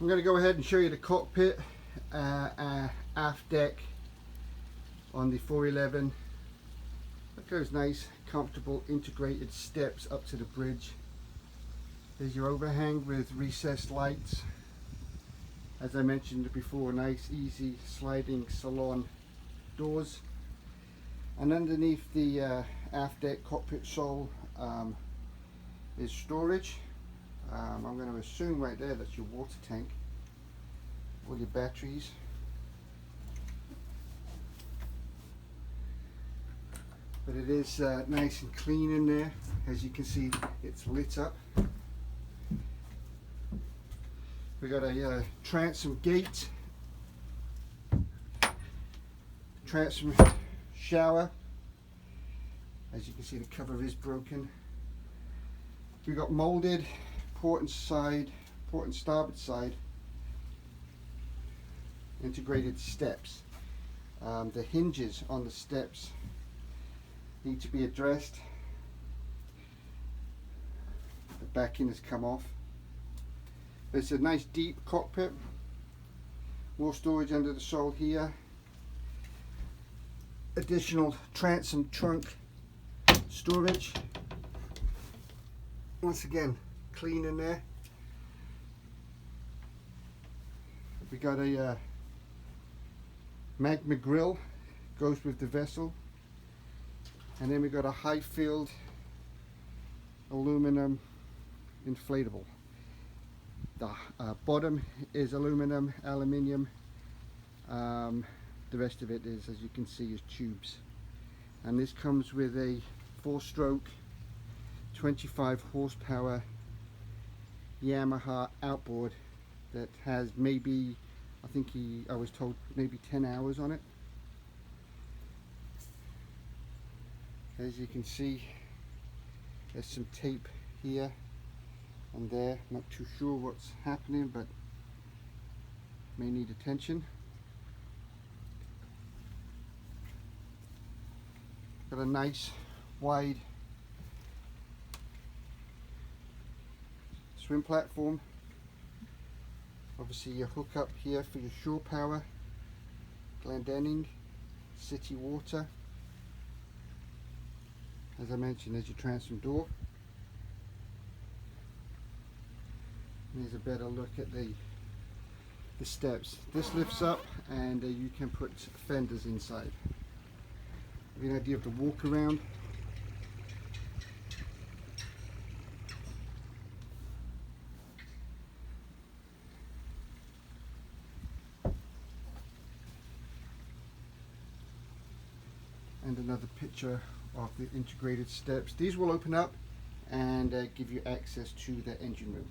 I'm going to go ahead and show you the cockpit aft deck on the 411. Look at those nice, comfortable, integrated steps up to the bridge. There's your overhang with recessed lights. As I mentioned before, nice, easy sliding salon doors. And underneath the aft deck cockpit sole is storage. I'm going to assume right there that's your water tank, all your batteries. But it is nice and clean in there. As you can see, it's lit up. We got a transom gate, transom shower. As you can see, the cover is broken. We got molded port and starboard side integrated steps. The hinges on the steps need to be addressed. The backing has come off. It's a nice deep cockpit. More storage under the sole here. Additional transom trunk storage. Once again, clean in there. We got a Magma grill, goes with the vessel. And then we got a Highfield aluminum inflatable. The bottom is aluminium, aluminium. The rest of it is, as you can see, is tubes. And this comes with a 4-stroke, 25 horsepower Yamaha outboard that has maybe, I was told maybe 10 hours on it. As you can see, there's some tape here and there. Not too sure what's happening, but may need attention. Got a nice wide swim platform. Obviously your hook up here for your shore power, Glendenning, city water. As I mentioned, there's your transom door. Here's a better look at the steps. This lifts up and you can put fenders inside. Give you an idea of the walk around. And another picture of the integrated steps. These will open up and give you access to the engine room.